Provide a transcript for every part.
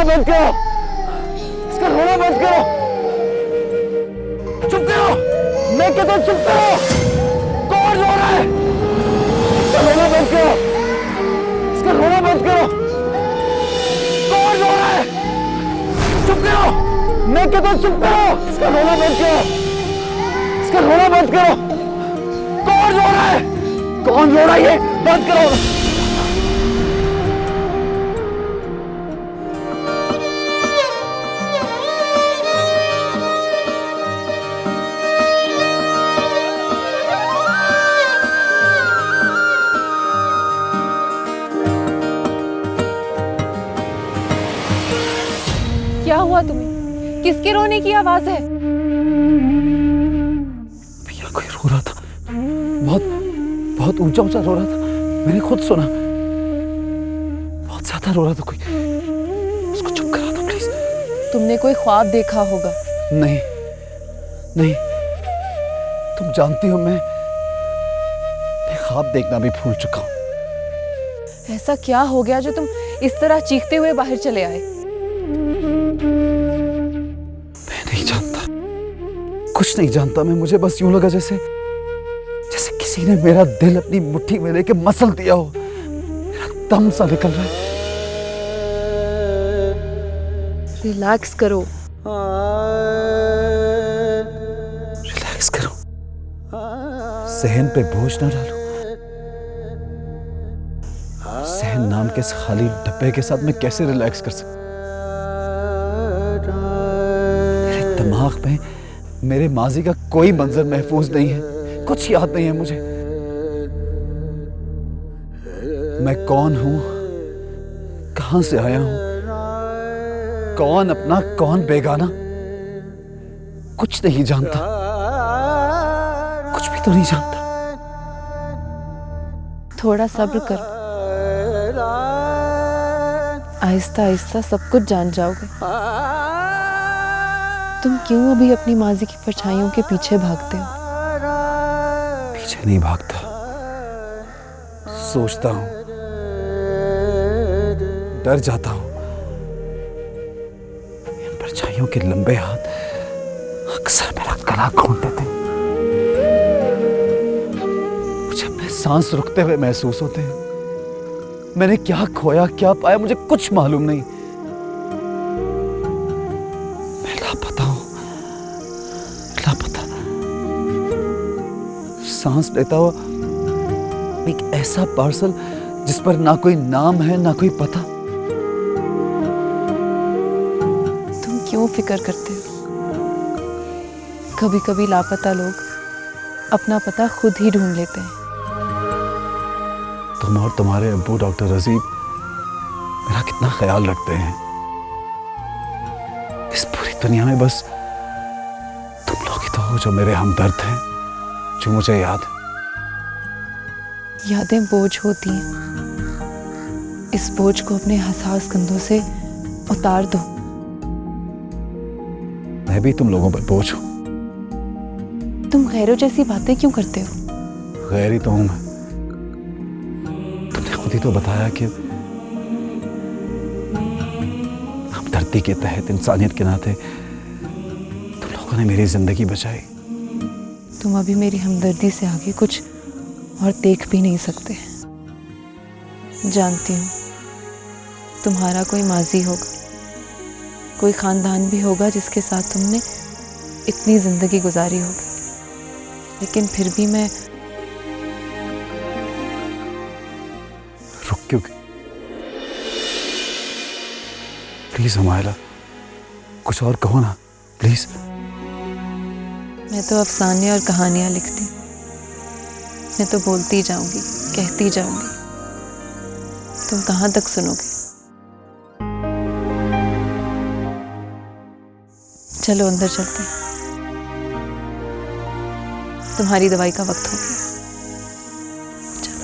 रोना बंद करो, इसका रोना बंद करो, चुप करो, मैं कहता हूं चुप करो। कौन रो रहा है? इसका रोना बंद करो, इसका रोना बंद करो। कौन रो रहा है? चुप करो, मैं कहता हूं चुप करो, इसका रोना बंद करो, इसका रोना बंद करो। कौन रो रहा है? कौन रो रहा है? ये बंद करो। क्या हुआ तुम्हें? किसके रोने की आवाज है? भैया कोई रो रहा था, बहुत बहुत ऊंचा ऊंचा रो रहा था, मैंने खुद सुना। बहुत ज्यादा रो रहा था कोई, उसको चुप करा दो प्लीज। तुमने कोई ख्वाब देखा होगा। नहीं नहीं, तुम जानती हो मैं ख्वाब देखना भी भूल चुका हूं। ऐसा क्या हो गया जो तुम इस तरह चीखते हुए बाहर चले आए? मैं नहीं जानता, कुछ नहीं जानता मैं। मुझे बस यूं लगा जैसे जैसे किसी ने मेरा दिल अपनी मुट्ठी में लेके मसल दिया हो। मेरा दम सा निकल रहा है। रिलैक्स करो। रिलैक्स करो, सहन पे बोझ ना डालो। सहन नाम के इस खाली डब्बे के साथ मैं कैसे रिलैक्स कर सकता? मेरे दिमाग में मेरे माजी का कोई मंजर महफूज नहीं है, कुछ याद नहीं है मुझे। मैं कौन हूं, कहां से आया हूं, कौन अपना कौन बेगाना, कुछ नहीं जानता, कुछ भी तो नहीं जानता। थोड़ा सब्र करो, आहिस्ता आहिस्ता सब कुछ जान जाओगे। तुम क्यों अभी अपनी माजी की परछाइयों के पीछे भागते हो? पीछे नहीं भागता, सोचता हूं, डर जाता हूं। इन परछाइयों के लंबे हाथ अक्सर मेरा गला घोंटते थे। मुझे अपने सांस रुकते हुए महसूस होते हैं। मैंने क्या खोया क्या पाया मुझे कुछ मालूम नहीं। मैं लापता हूं, लापता। सांस लेता हुआ एक ऐसा पार्सल जिस पर ना कोई नाम है ना कोई पता। तुम क्यों फिक्र करते हो? कभी कभी लापता लोग अपना पता खुद ही ढूंढ लेते हैं। तुम और तुम्हारे अब्बू डॉक्टर रजीब मेरा कितना ख्याल रखते हैं। इस पूरी दुनिया में बस तुम लोग ही तो हो जो मेरे हमदर्द हैं, जो मुझे याद। यादें बोझ होती हैं, इस बोझ को अपने हसास कंधों से उतार दो। मैं भी तुम लोगों पर बोझ हूं। तुम गैरों जैसी बातें क्यों करते हो? गैर ही तो हूं मैं। तुमने खुद ही तो बताया कि हमदर्दी के तहत, इंसानियत के नाते तुम लोगों ने मेरी जिंदगी बचाई। तुम अभी मेरी हमदर्दी से आगे कुछ और देख भी नहीं सकते। जानती हूँ तुम्हारा कोई माजी होगा, कोई खानदान भी होगा जिसके साथ तुमने इतनी जिंदगी गुजारी होगी, लेकिन फिर भी मैं रुक क्यों गई? प्लीज हमारा कुछ और कहो ना, प्लीज। मैं तो अफसाने और कहानियां लिखती, मैं तो बोलती जाऊंगी, कहती जाऊंगी। तुम कहाँ तक सुनोगे? चलो अंदर चलते हैं, तुम्हारी दवाई का वक्त हो गया। चलो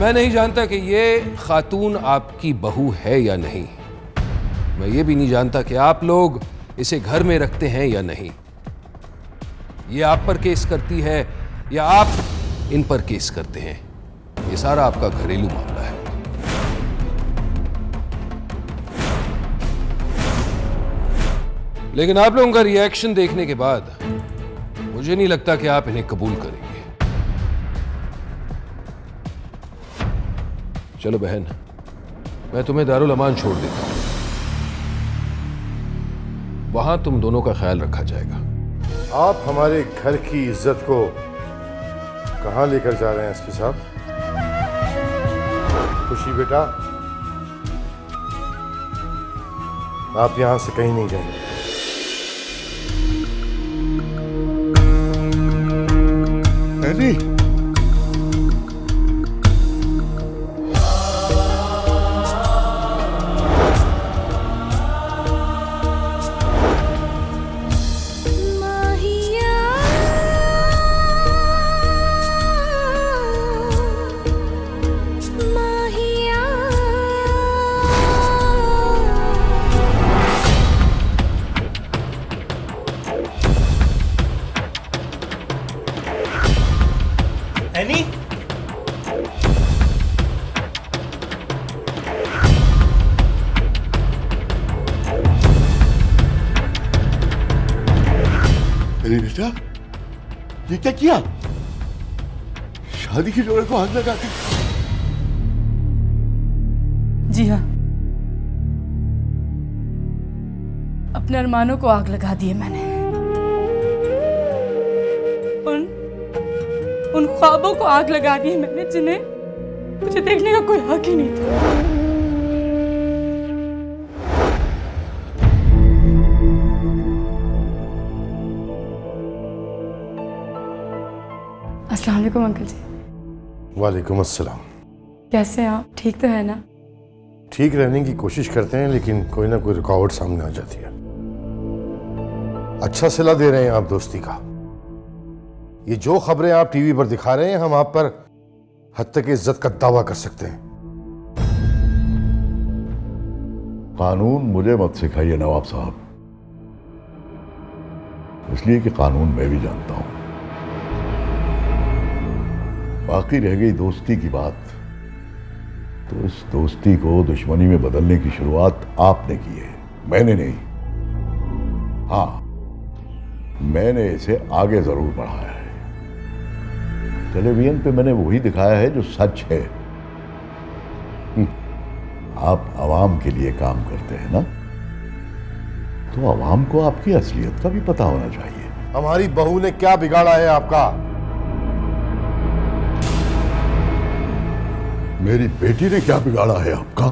मैं नहीं जानता कि ये खातून आपकी बहू है या नहीं। मैं ये भी नहीं जानता कि आप लोग इसे घर में रखते हैं या नहीं। ये आप पर केस करती है या आप इन पर केस करते हैं। ये सारा आपका घरेलू मामला है। लेकिन आप लोगों का रिएक्शन देखने के बाद मुझे नहीं लगता कि आप इन्हें कबूल करेंगे। चलो बहन, मैं तुम्हें दारुल अमान छोड़ देता हूं। वहां तुम दोनों का ख्याल रखा जाएगा। आप हमारे घर की इज्जत को कहां लेकर जा रहे हैं एसपी साहब? खुशी बेटा, आप यहां से कहीं नहीं जाएंगे। नहीं, एनी, अरे बेटा, ये क्या किया? शादी के जोड़े को आग लगा दी। जी हाँ, अपने अरमानों को आग लगा दी है मैंने। उन ख्वाबों को आग लगा दी है मैंने जिन्हें मुझे देखने का कोई हक ही नहीं था। अस्सलाम वालेकुम अंकल जी। वालेकुम अस्सलाम। कैसे हैं आप? ठीक तो है ना? ठीक रहने की कोशिश करते हैं, लेकिन कोई ना कोई रुकावट सामने आ जाती है। अच्छा सिला दे रहे हैं आप दोस्ती का। ये जो खबरें आप टीवी पर दिखा रहे हैं, हम आप पर हत्या की इज्जत का दावा कर सकते हैं। कानून मुझे मत सिखाइए नवाब साहब, इसलिए कि कानून मैं भी जानता हूं। बाकी रह गई दोस्ती की बात, तो इस दोस्ती को दुश्मनी में बदलने की शुरुआत आपने की है, मैंने नहीं। हाँ, मैंने इसे आगे जरूर बढ़ाया है। टेलीविजन पे मैंने वही दिखाया है जो सच है। आप आवाम के लिए काम करते हैं ना, तो आवाम को आपकी असलियत का भी पता होना चाहिए। हमारी बहू ने क्या बिगाड़ा है आपका? मेरी बेटी ने क्या बिगाड़ा है आपका?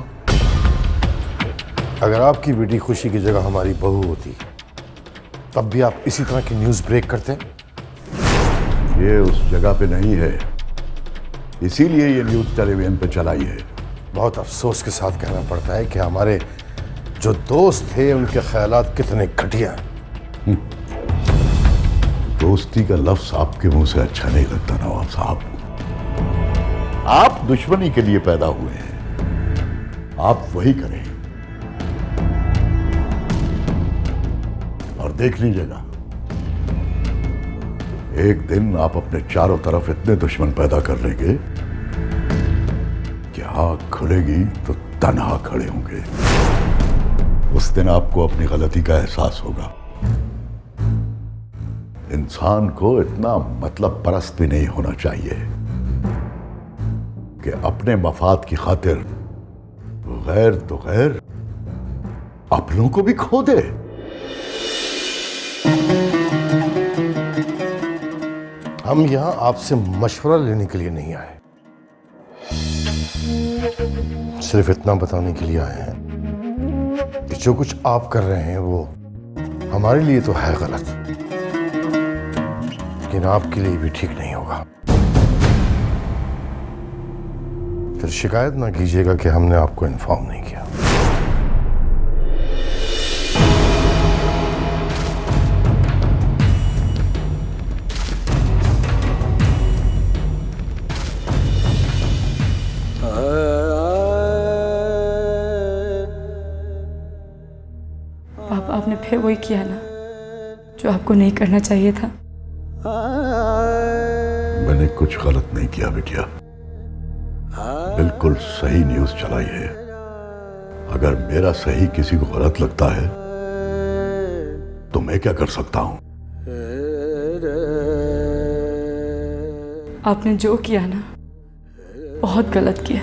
अगर आपकी बेटी खुशी की जगह हमारी बहू होती, तब भी आप इसी तरह की न्यूज़ ब्रेक करते? ये उस जगह पे नहीं है, इसीलिए ये न्यूज़ टेलीविजन पे चलाई है। बहुत अफसोस के साथ कहना पड़ता है कि हमारे जो दोस्त थे उनके ख्यालात कितने घटिया हैं। दोस्ती का लफ्ज आपके मुंह से अच्छा नहीं लगता नवाब साहब। आप दुश्मनी के लिए पैदा हुए हैं, आप वही करें और देख लीजिएगा, एक दिन आप अपने चारों तरफ इतने दुश्मन पैदा कर लेंगे कि आग खुलेगी तो तन्हा खड़े होंगे। उस दिन आपको अपनी गलती का एहसास होगा। इंसान को इतना मतलब परस्त भी नहीं होना चाहिए कि अपने मफाद की खातिर गैर तो गैर अपनों को भी खो दे। हम यहां आपसे मशवरा लेने के लिए नहीं आए, सिर्फ इतना बताने के लिए आए हैं कि जो कुछ आप कर रहे हैं वो हमारे लिए तो है गलत, लेकिन आपके लिए भी ठीक नहीं होगा। फिर शिकायत ना कीजिएगा कि हमने आपको इन्फॉर्म नहीं किया। अब आपने फिर वही किया ना जो आपको नहीं करना चाहिए था। मैंने कुछ गलत नहीं किया बिटिया, बिल्कुल सही न्यूज़ चलाई है। अगर मेरा सही किसी को गलत लगता है तो मैं क्या कर सकता हूं? आपने जो किया ना बहुत गलत किया।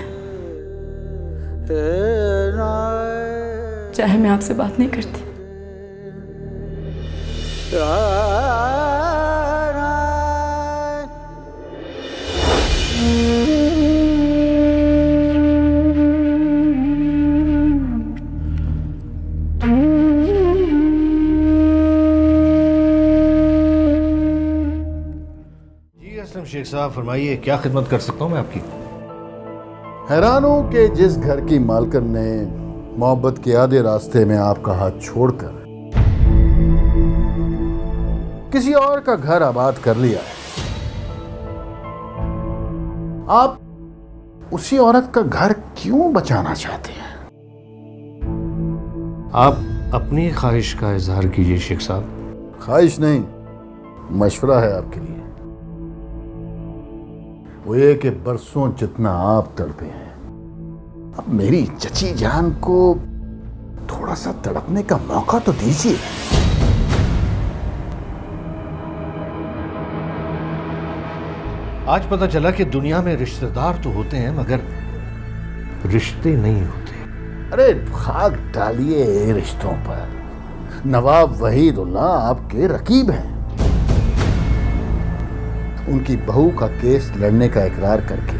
चाहे मैं आपसे बात नहीं करती। जी असलम शेख साहब, फरमाइए क्या खिदमत कर सकता हूँ मैं आपकी। हैरान हूं कि जिस घर की मालकिन ने मोहब्बत के आधे रास्ते में आपका हाथ छोड़कर किसी और का घर आबाद कर लिया है, आप उसी औरत का घर क्यों बचाना चाहते हैं? आप अपनी ख्वाहिश का इजहार कीजिए शेख साहब। ख्वाहिश नहीं, मशवरा है आपके लिए। वो ये कि बरसों जितना आप तड़पे हैं, अब मेरी चची जान को थोड़ा सा तड़पने का मौका तो दीजिए। आज पता चला कि दुनिया में रिश्तेदार तो होते हैं मगर रिश्ते नहीं होते। अरे खाक डालिए रिश्तों पर। नवाब वहीदुल्ला आपके रकीब हैं। उनकी बहू का केस लड़ने का इकरार करके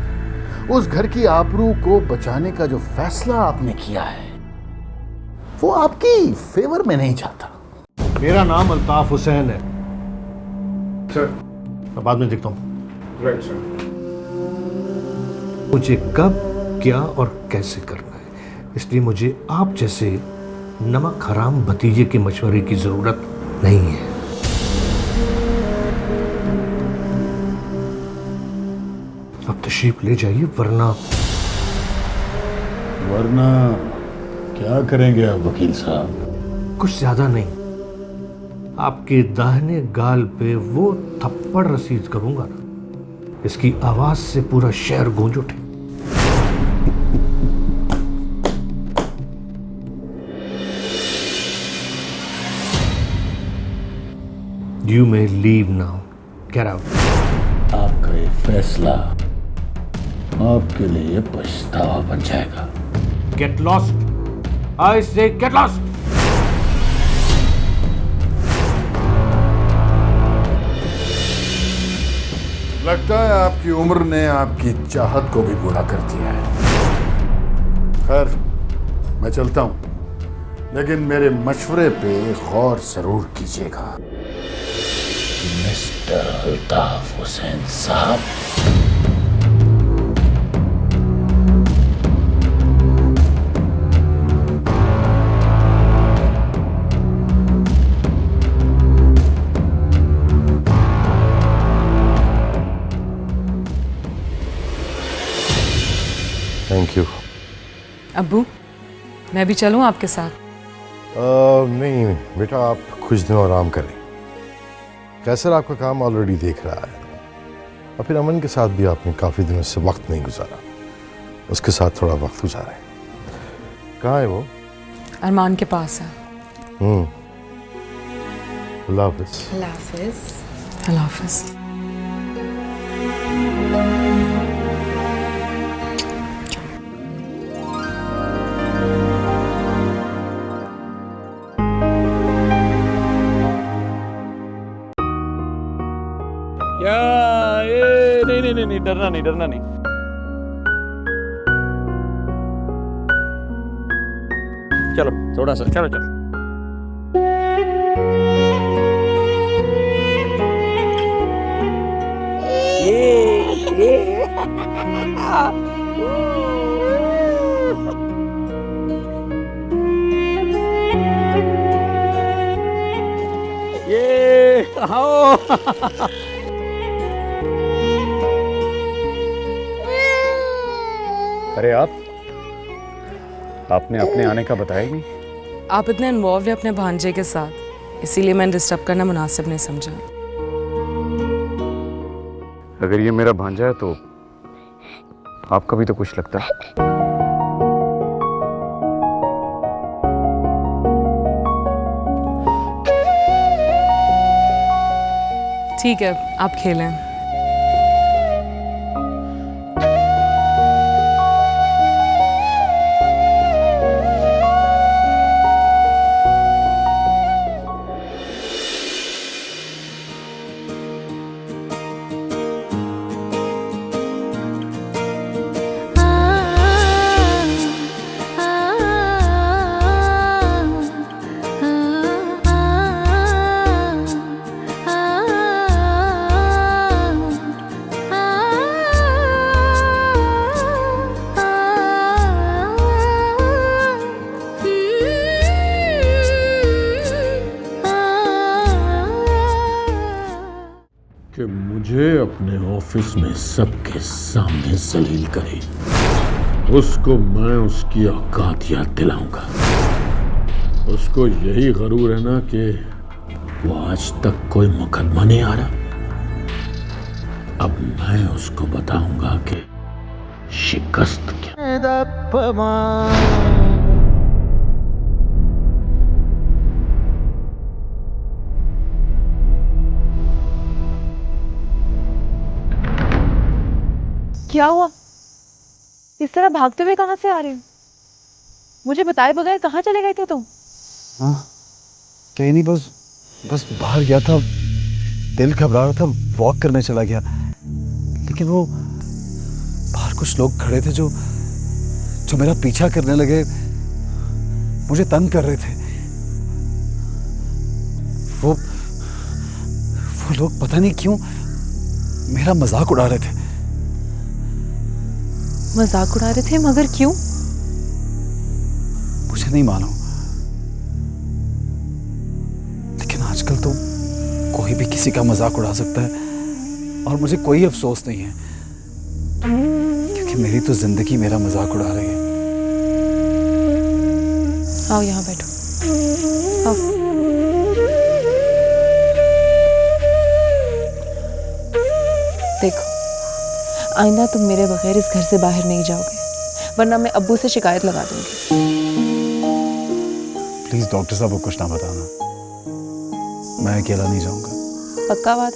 उस घर की आबरू को बचाने का जो फैसला आपने किया है वो आपकी फेवर में नहीं जाता। मेरा नाम अल्ताफ हुसैन है सर। मैं बाद में देखता हूँ। Right sir. मुझे कब क्या और कैसे करना है, इसलिए मुझे आप जैसे नमक हराम भतीजे के मशवरे की जरूरत नहीं है। अब तशरीफ ले जाइए वरना क्या करेंगे आप वकील साहब? कुछ ज्यादा नहीं, आपके दाहिने गाल पे वो थप्पड़ रसीद करूंगा ना, इसकी आवाज से पूरा शहर गूंज उठे। You may leave now. Get out. आपका ये फैसला आपके लिए पछतावा बन जाएगा। Get lost. I say get lost. लगता है आपकी उम्र ने आपकी चाहत को भी पूरा कर दिया है। खैर, मैं चलता हूं, लेकिन मेरे मशवरे पे गौर जरूर कीजिएगा। मिस्टर अल्ताफ हुसैन साहब, थैंक यू। अब्बू, मैं भी चलूं आपके साथ? नहीं बेटा, आप कुछ दिन आराम करें। कैसर आपका काम ऑलरेडी देख रहा है, और फिर अमन के साथ भी आपने काफ़ी दिनों से वक्त नहीं गुजारा, उसके साथ थोड़ा वक्त गुजारें। कहाँ है वो? अरमान के पास है। अल्लाह हाफिज़। अल्लाह हाफिज़। अल्लाह हाफिज़। नहीं, डरना नहीं। चलो थोड़ा सा, चलो। ये आओ। अरे आपने अपने आने का बताया ही नहीं। आप इतने इन्वॉल्व हैं अपने भांजे के साथ, इसीलिए मैंने डिस्टर्ब करना मुनासिब नहीं समझा। अगर ये मेरा भांजा है तो आपका भी तो कुछ लगता है। ठीक है, आप खेलें। कि मुझे अपने ऑफिस में सबके सामने जलील करे, उसको मैं उसकी औकात याद दिलाऊंगा। उसको यही गरूर है ना कि वो आज तक कोई मुकदमा नहीं आ रहा। अब मैं उसको बताऊंगा कि शिकस्त क्या। क्या हुआ? इस तरह भागते हुए कहाँ से आ रहे हो? मुझे बताए बगैर कहाँ चले गए थे तुम? हाँ, कहीं नहीं, बस बाहर गया था, दिल घबरा रहा था, वॉक करने चला गया। लेकिन वो बाहर कुछ लोग खड़े थे जो मेरा पीछा करने लगे, मुझे तंग कर रहे थे। वो लोग पता नहीं क्यों मेरा मजाक उड़ा रहे थे। मजाक उड़ा रहे थे, मगर क्यों? मुझे नहीं मालूम, लेकिन आजकल तो कोई भी किसी का मजाक उड़ा सकता है और मुझे कोई अफसोस नहीं है, क्योंकि मेरी तो जिंदगी मेरा मजाक उड़ा रही है। आओ यहाँ बैठो, आओ। देखो, आइंदा तुम मेरे बगैर इस घर से बाहर नहीं जाओगे, वरना मैं अब्बू से शिकायत लगा दूंगी। प्लीज डॉक्टर साहब को कुछ ना बताना, मैं अकेला नहीं जाऊंगा। पक्का बात?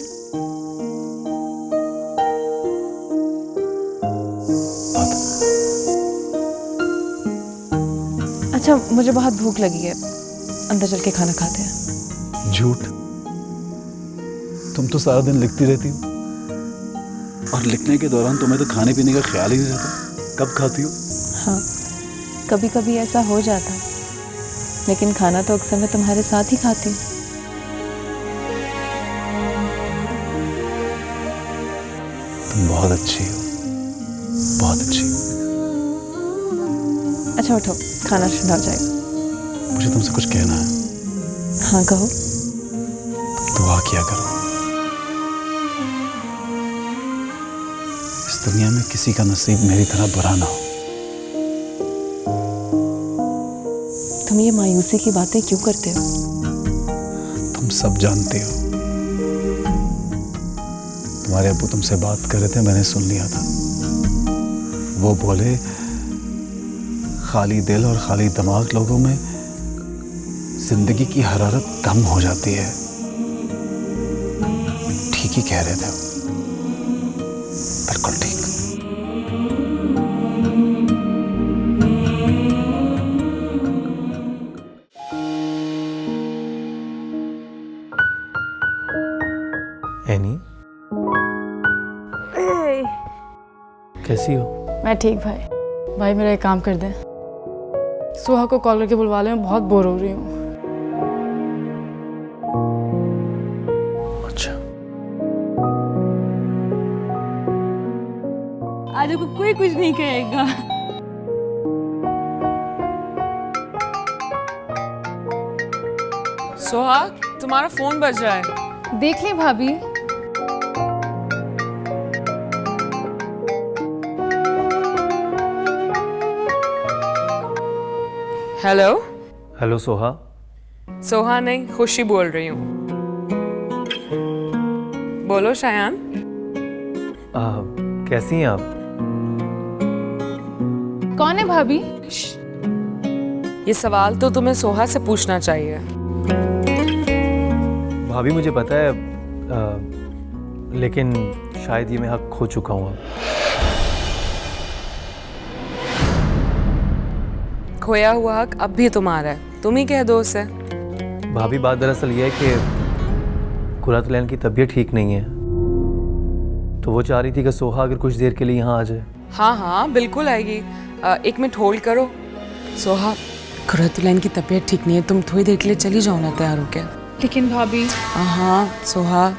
अच्छा, मुझे बहुत भूख लगी है, अंदर चल के खाना खाते हैं। झूठ, तुम तो सारा दिन लिखती रहती हो और लिखने के दौरान तुम्हें तो खाने पीने का ख्याल ही नहीं रहता। कब खाती हो? हाँ, कभी कभी ऐसा हो जाता है, लेकिन खाना तो अक्सर मैं तुम्हारे साथ ही खाती हूँ। तुम बहुत अच्छी हो, बहुत अच्छी। अच्छा उठो, खाना ठंडा हो जाएगा। मुझे तुमसे कुछ कहना है। हाँ कहो। दुआ किया करो, इस दुनिया में किसी का नसीब मेरी तरह बुरा ना हो। तुम ये मायूसी की बातें क्यों करते हो? तुम सब जानते हो, तुम्हारे अब्बू तुमसे बात कर रहे थे, मैंने सुन लिया था। वो बोले खाली दिल और खाली दिमाग लोगों में जिंदगी की हरारत कम हो जाती है। ठीक ही कह रहे थे, बिल्कुल ठीक। एनी, कैसी हो? मैं ठीक भाई मेरा एक काम कर दे, सुहा को कॉल करके बुलवा ले, मैं बहुत बोर हो रही हूँ। अच्छा, आज को कोई कुछ नहीं कहेगा। सुहा, तुम्हारा फोन बज रहा है। देख ले भाभी। हेलो। हेलो सोहा। सोहा नहीं, खुशी बोल रही हूँ। बोलो शायान। कैसी हैं आप? कौन है भाभी? ये सवाल तो तुम्हें सोहा से पूछना चाहिए। भाभी मुझे पता है, लेकिन शायद ये मैं हक खो चुका हूँ अब। खोया हुआ हक अब भी तुम्हारा है, तुम ही कह दो उसे। भाभी बात दरअसल ये है कि कुरातुलैन की तबीयत ठीक नहीं है, तो वो चाह रही थी कि सोहा अगर कुछ देर के लिए यहाँ आ जाए। हाँ हाँ बिल्कुल आएगी। एक मिनट होल्ड करो। सोहा, कुरातुलैन की तबीयत ठीक नहीं है, तुम थोड़ी देर के लिए चली जाओ ना तैयार होके। लेकिन भाभी। हाँ सोहा,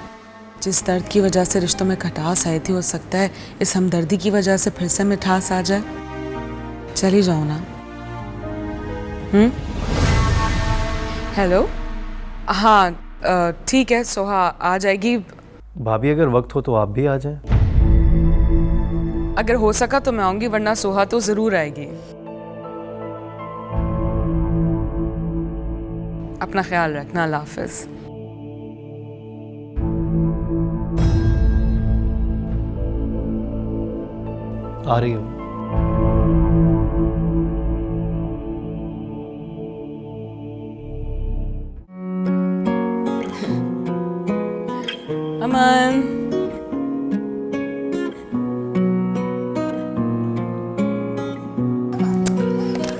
जिस दर्द की वजह से रिश्तों में खटास आई थी, हो सकता है इस हमदर्दी की वजह से फिर से मिठास आ जाए। चली जाओ ना। हेलो। हाँ ठीक है, सोहा आ जाएगी। भाभी अगर वक्त हो तो आप भी आ जाएं। अगर हो सका तो मैं आऊंगी, वरना सोहा तो जरूर आएगी। अपना ख्याल रखना, अल्लाह हाफिज। आ रही हूँ। अमन।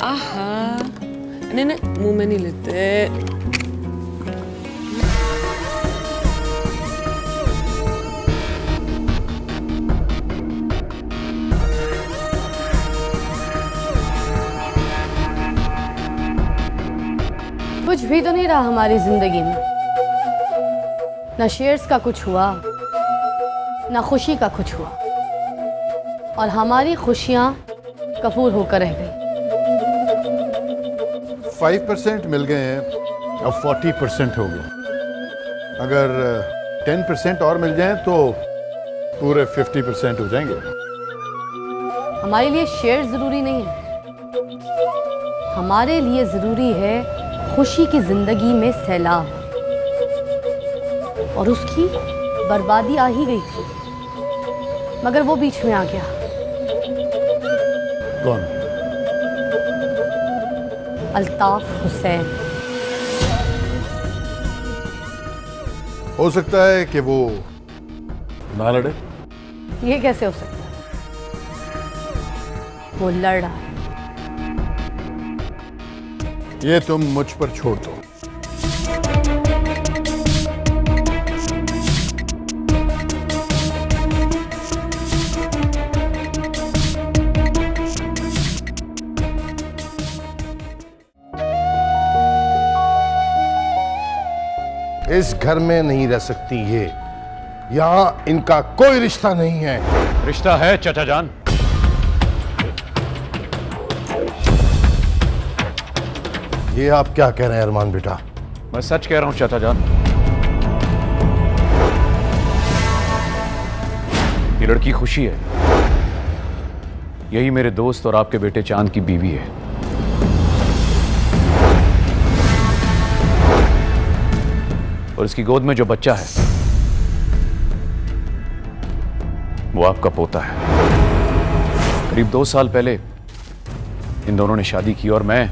आहा, नहीं नहीं, मुंह में नहीं लेते। कुछ भी तो नहीं रहा हमारी जिंदगी में, ना शेयर्स का कुछ हुआ, ना खुशी का कुछ हुआ, और हमारी खुशियां कपूर होकर रह गई। 5% मिल गए हैं, अब 40% हो गए। अगर 10% और मिल जाएं तो पूरे 50% हो जाएंगे। हमारे लिए शेयर जरूरी नहीं है, हमारे लिए जरूरी है खुशी की जिंदगी में सैलाब, और उसकी बर्बादी आ ही गई थी, मगर वो बीच में आ गया। कौन? अल्ताफ हुसैन। हो सकता है कि वो ना लड़े। ये कैसे हो सकता है? वो लड़ रहा है। ये तुम मुझ पर छोड़ दो। इस घर में नहीं रह सकती ये, यहाँ इनका कोई रिश्ता नहीं है। रिश्ता है चाचा जान। ये आप क्या कह रहे हैं अरमान बेटा? मैं सच कह रहा हूं चाचा जान। ये लड़की खुशी है, यही मेरे दोस्त और आपके बेटे चांद की बीवी है। और इसकी गोद में जो बच्चा है वो आपका पोता है। करीब 2 साल पहले इन दोनों ने शादी की और मैं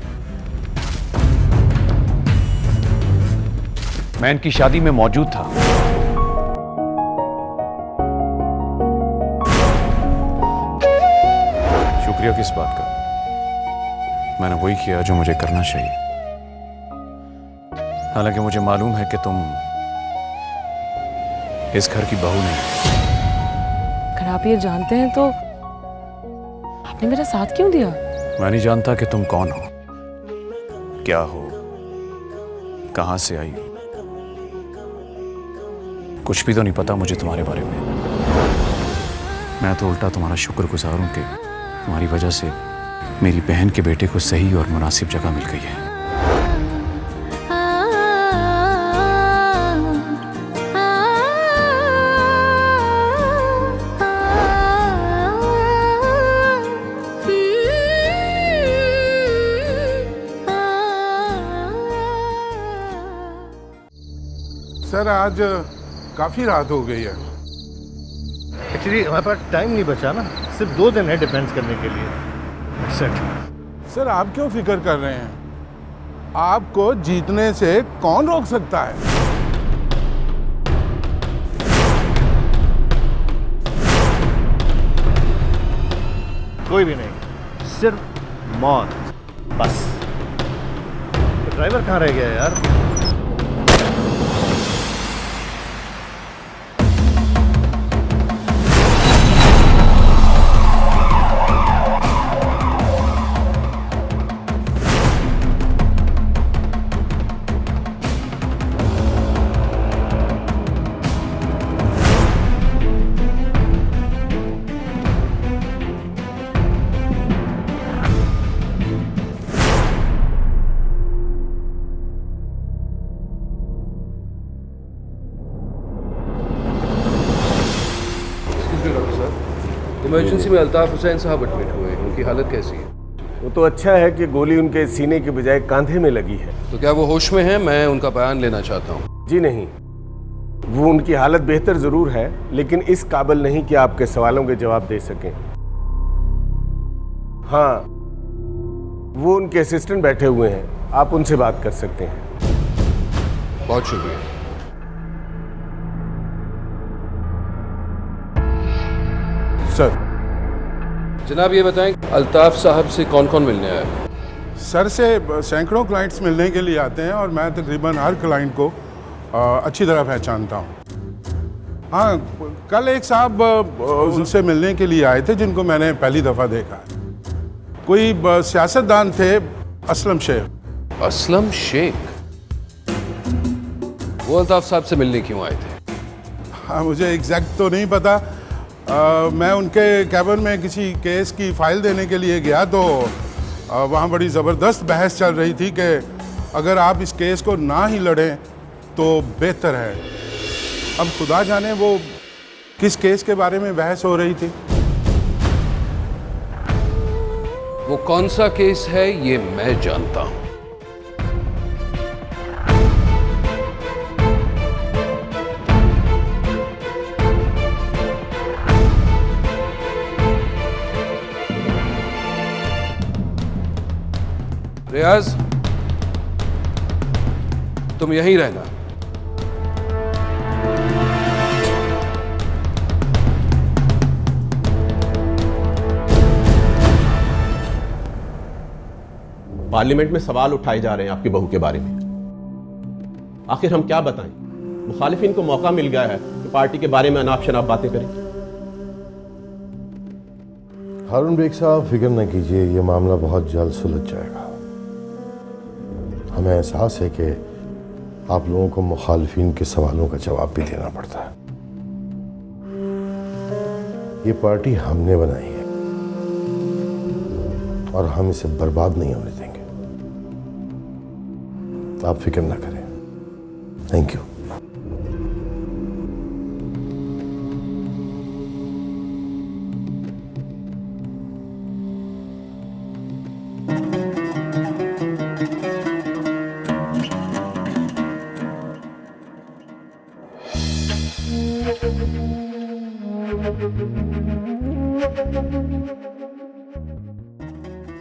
इनकी शादी में मौजूद था। शुक्रिया किस बात का? मैंने वही किया जो मुझे करना चाहिए। हालांकि मुझे मालूम है कि तुम इस घर की बहू नहीं। अगर आप ये जानते हैं तो आपने मेरा साथ क्यों दिया? मैं नहीं जानता कि तुम कौन हो, क्या हो, कहां से आई हो। कुछ भी तो नहीं पता मुझे तुम्हारे बारे में। मैं तो उल्टा तुम्हारा शुक्रगुजार हूं कि तुम्हारी वजह से मेरी बहन के बेटे को सही और मुनासिब जगह मिल गई है। सर आज काफ़ी रात हो गई है। एक्चुअली हमारे पास टाइम नहीं बचा ना, सिर्फ 2 दिन है डिफेंस करने के लिए। सर आप क्यों फिक्र कर रहे हैं? आपको जीतने से कौन रोक सकता है? कोई भी नहीं, सिर्फ मौत बस। तो ड्राइवर कहाँ रह गया यार? इमरजेंसी में अल्ताफ हुसैन साहब एडमिट हुए हैं, उनकी हालत कैसी है? वो तो अच्छा है कि गोली उनके सीने के बजाय कंधे में लगी है। तो क्या वो होश में हैं? मैं उनका बयान लेना चाहता हूँ। जी नहीं, वो उनकी हालत बेहतर जरूर है, लेकिन इस काबिल नहीं कि आपके सवालों के जवाब दे सकें। हाँ, वो उनके असिस्टेंट बैठे हुए हैं, आप उनसे बात कर सकते हैं। बहुत शुक्रिया। सर जनाब ये बताएं, अल्ताफ साहब से कौन कौन मिलने आया? सर से सैकड़ों क्लाइंट्स मिलने के लिए आते हैं और मैं तकरीबन हर क्लाइंट को अच्छी तरह पहचानता हूँ। हाँ, कल एक साहब उनसे मिलने के लिए आए थे जिनको मैंने पहली दफ़ा देखा। कोई सियासतदान थे, असलम शेख। असलम शेख? वो अल्ताफ साहब से मिलने क्यों आए थे? हाँ, मुझे एग्जैक्ट तो नहीं पता। मैं उनके कैबिन में किसी केस की फाइल देने के लिए गया तो वहाँ बड़ी ज़बरदस्त बहस चल रही थी कि अगर आप इस केस को ना ही लड़ें तो बेहतर है। अब खुदा जाने वो किस केस के बारे में बहस हो रही थी। वो कौन सा केस है ये मैं जानता हूं। रियाज, तुम यहीं रहना। पार्लियामेंट में सवाल उठाए जा रहे हैं आपकी बहू के बारे में। आखिर हम क्या बताएं? मुखालिफिन को मौका मिल गया है कि पार्टी के बारे में अनाप शनाप बातें करें। हारून बेग साहब, फिक्र न कीजिए, ये मामला बहुत जल्द सुलझ जाएगा। हमें एहसास है कि आप लोगों को मुखालिफिन के सवालों का जवाब भी देना पड़ता है। ये पार्टी हमने बनाई है और हम इसे बर्बाद नहीं होने देंगे। तो आप फिक्र ना करें। Thank you.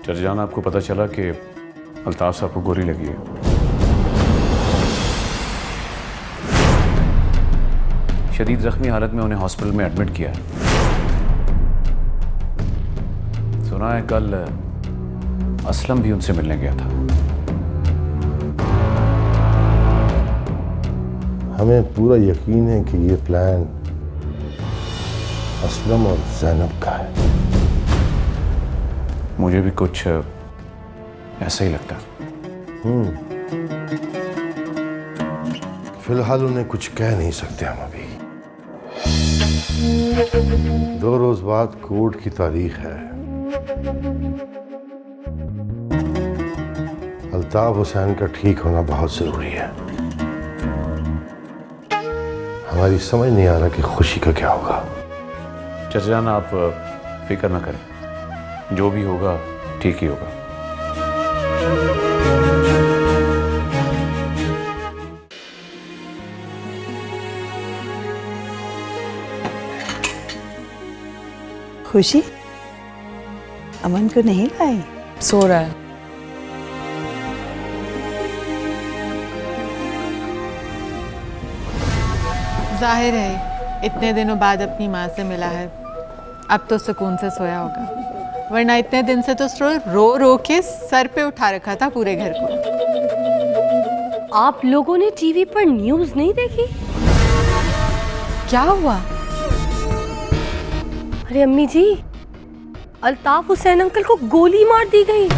चर्जान, आपको पता चला कि अल्ताफ साहब को गोली लगी है। शदीद जख्मी हालत में उन्हें हॉस्पिटल में एडमिट किया है। सुना है कल असलम भी उनसे मिलने गया था। हमें पूरा यकीन है कि ये प्लान असलम और ज़ैनब का है। मुझे भी कुछ ऐसा ही लगता। फिलहाल उन्हें कुछ कह नहीं सकते हम अभी। 2 रोज बाद कोर्ट की तारीख है। अल्ताफ हुसैन का ठीक होना बहुत जरूरी है। हमारी समझ नहीं आ रहा कि खुशी का क्या होगा। चर्जान, आप फिक्र न करें, जो भी होगा ठीक ही होगा। खुशी अमन को नहीं लाई? सो रहा है। जाहिर है इतने दिनों बाद अपनी माँ से मिला है, अब तो सुकून से सोया होगा, वरना इतने दिन से तो रो रो के सर पे उठा रखा था पूरे घर को। आप लोगों ने टीवी पर न्यूज़ नहीं देखी? क्या हुआ? अरे अम्मी जी, अल्ताफ हुसैन अंकल को गोली मार दी गई।